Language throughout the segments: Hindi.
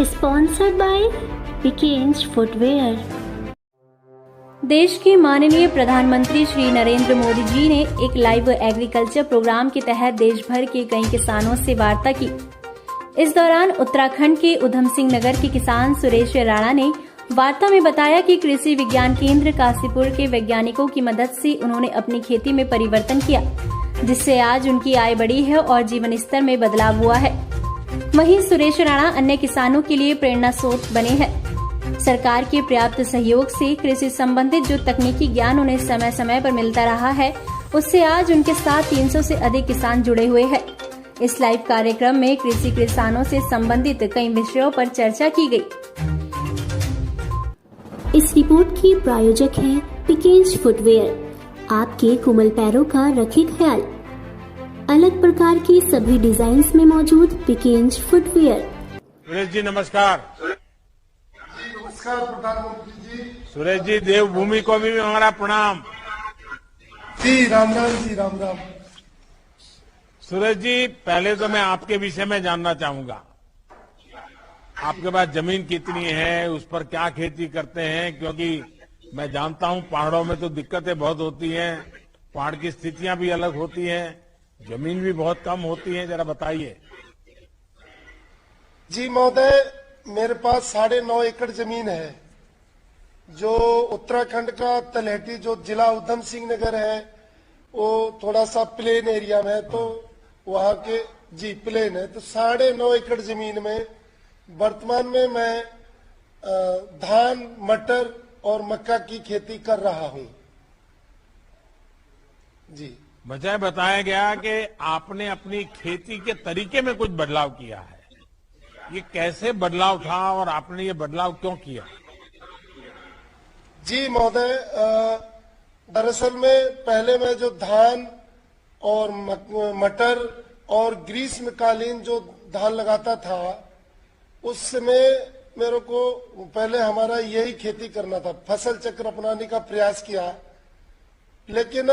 Sponsored by Pickens Footwear। देश के माननीय प्रधानमंत्री श्री नरेंद्र मोदी जी ने एक लाइव एग्रीकल्चर प्रोग्राम के तहत देश भर के कई किसानों से वार्ता की। इस दौरान उत्तराखंड के उधम सिंह नगर के किसान सुरेश राणा ने वार्ता में बताया कि कृषि विज्ञान केंद्र काशीपुर के वैज्ञानिकों की मदद से उन्होंने अपनी खेती में परिवर्तन किया, जिससे आज उनकी आय बढ़ी है और जीवन स्तर में बदलाव हुआ है। वहीं सुरेश राणा अन्य किसानों के लिए प्रेरणा स्रोत बने हैं। सरकार के पर्याप्त सहयोग से कृषि संबंधित जो तकनीकी ज्ञान उन्हें समय समय पर मिलता रहा है, उससे आज उनके साथ 300 से अधिक किसान जुड़े हुए हैं। इस लाइव कार्यक्रम में कृषि किसानों से संबंधित कई विषयों पर चर्चा की गई। इस रिपोर्ट की प्रायोजक है पिकेंस फुटवेयर। आपके कोमल पैरों का रखे ख्याल। अलग प्रकार की सभी डिजाइन्स में मौजूद पिकेंस फुटवेयर। सुरेश जी नमस्कार। नमस्कार प्रधानमंत्री जी। सुरेश जी देवभूमि को भी हमारा प्रणाम। जी राम राम जी, राम राम। सुरेश जी पहले तो मैं आपके विषय में जानना चाहूंगा, आपके पास जमीन कितनी है, उस पर क्या खेती करते हैं, क्योंकि मैं जानता हूं पहाड़ों में तो दिक्कतें बहुत होती हैं, पहाड़ की स्थितियां भी अलग होती हैं, जमीन भी बहुत कम होती है, जरा बताइए। जी महोदय, मेरे पास 9.5 एकड़ जमीन है, जो उत्तराखंड का तलहटी जो जिला उधम सिंह नगर है, वो थोड़ा सा प्लेन एरिया में है, तो वहां के जी प्लेन है, तो 9.5 एकड़ जमीन में वर्तमान में मैं धान, मटर और मक्का की खेती कर रहा हूं। जी मुझे बताया गया कि आपने अपनी खेती के तरीके में कुछ बदलाव किया है। ये कैसे बदलाव था और आपने ये बदलाव क्यों किया? जी महोदय, दरअसल में पहले मैं जो धान और मटर और ग्रीष्मकालीन जो धान लगाता था, उस समय मेरे को पहले हमारा यही खेती करना था, फसल चक्र अपनाने का प्रयास किया। लेकिन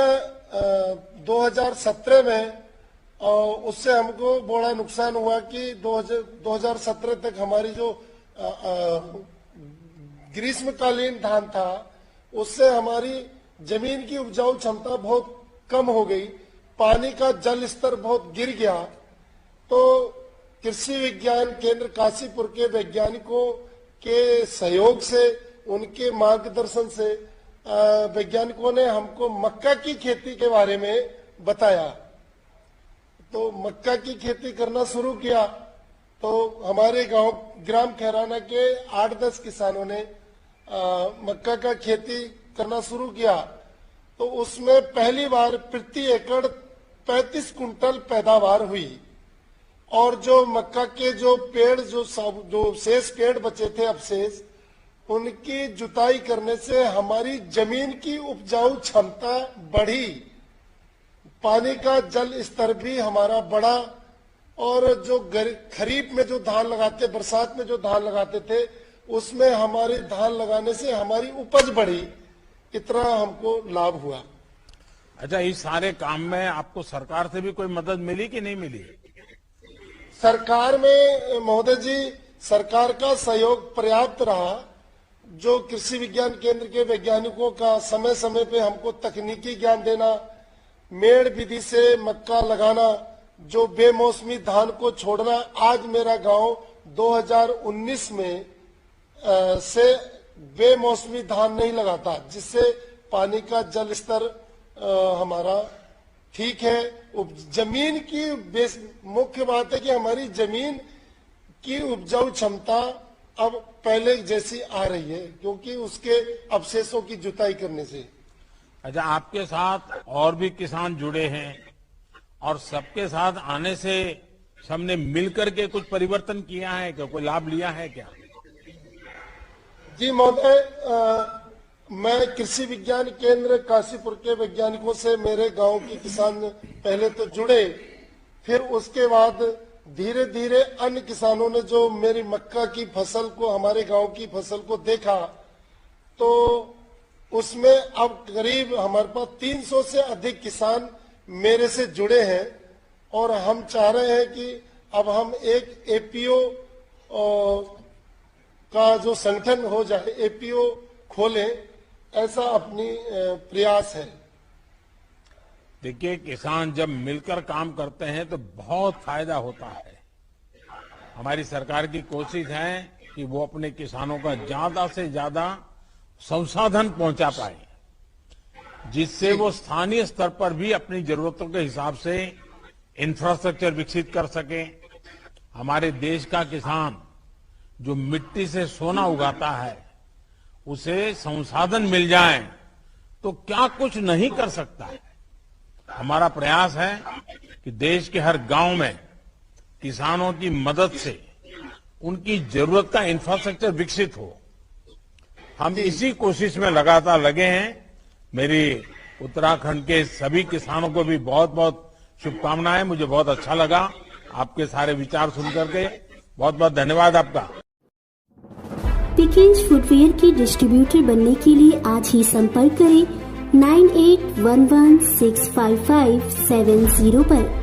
2017 में उससे हमको बड़ा नुकसान हुआ कि 2017 तक हमारी जो ग्रीष्मकालीन धान था, उससे हमारी जमीन की उपजाऊ क्षमता बहुत कम हो गई, पानी का जल स्तर बहुत गिर गया। तो कृषि विज्ञान केंद्र काशीपुर के वैज्ञानिकों के सहयोग से, उनके मार्गदर्शन से वैज्ञानिकों ने हमको मक्का की खेती के बारे में बताया। तो मक्का की खेती करना शुरू किया। तो हमारे गांव ग्राम खैराना के 8-10 किसानों ने मक्का का खेती करना शुरू किया। तो उसमें पहली बार प्रति एकड़ 35 कुंटल पैदावार हुई, और जो मक्का के जो पेड़ जो शेष पेड़ बचे थे अवशेष, उनकी जुताई करने से हमारी जमीन की उपजाऊ क्षमता बढ़ी, पानी का जल स्तर भी हमारा बढ़ा, और जो खरीफ में जो धान लगाते, बरसात में जो धान लगाते थे, उसमें हमारे धान लगाने से हमारी उपज बढ़ी। इतना हमको लाभ हुआ। अच्छा, इस सारे काम में आपको सरकार से भी कोई मदद मिली कि नहीं मिली? सरकार में महोदय जी, सरकार का सहयोग पर्याप्त रहा। जो कृषि विज्ञान केंद्र के वैज्ञानिकों का समय समय पे हमको तकनीकी ज्ञान देना, मेड़ विधि से मक्का लगाना, जो बेमौसमी धान को छोड़ना। आज मेरा गांव 2019 में से बेमौसमी धान नहीं लगाता, जिससे पानी का जल स्तर हमारा ठीक है। जमीन की मुख्य बात है कि हमारी जमीन की उपजाऊ क्षमता अब पहले जैसी आ रही है, क्योंकि उसके अवशेषों की जुताई करने से। अच्छा, आपके साथ और भी किसान जुड़े हैं, और सबके साथ आने से सबने मिलकर के कुछ परिवर्तन किया है क्या, कोई लाभ लिया है क्या? जी महोदय, मैं कृषि विज्ञान केंद्र काशीपुर के वैज्ञानिकों से मेरे गांव के किसान पहले तो जुड़े, फिर उसके बाद धीरे धीरे अन्य किसानों ने जो मेरी मक्का की फसल को, हमारे गांव की फसल को देखा, तो उसमें अब करीब हमारे पास 300 से अधिक किसान मेरे से जुड़े हैं। और हम चाह रहे हैं कि अब हम एक एपीओ का जो संगठन हो जाए, एपीओ खोले, ऐसा अपनी प्रयास है। देखिए, किसान जब मिलकर काम करते हैं तो बहुत फायदा होता है। हमारी सरकार की कोशिश है कि वो अपने किसानों का ज्यादा से ज्यादा संसाधन पहुंचा पाए, जिससे वो स्थानीय स्तर पर भी अपनी जरूरतों के हिसाब से इंफ्रास्ट्रक्चर विकसित कर सके। हमारे देश का किसान जो मिट्टी से सोना उगाता है, उसे संसाधन मिल जाए तो क्या कुछ नहीं कर सकता है। हमारा प्रयास है कि देश के हर गांव में किसानों की मदद से उनकी जरूरत का इंफ्रास्ट्रक्चर विकसित हो। हम इसी कोशिश में लगातार लगे हैं। मेरी उत्तराखंड के सभी किसानों को भी बहुत बहुत शुभकामनाएं। मुझे बहुत अच्छा लगा आपके सारे विचार सुनकर के। बहुत बहुत धन्यवाद आपका। पिकिंज फुटवेयर के डिस्ट्रीब्यूटर बनने के लिए आज ही संपर्क करें 9811655770 पर।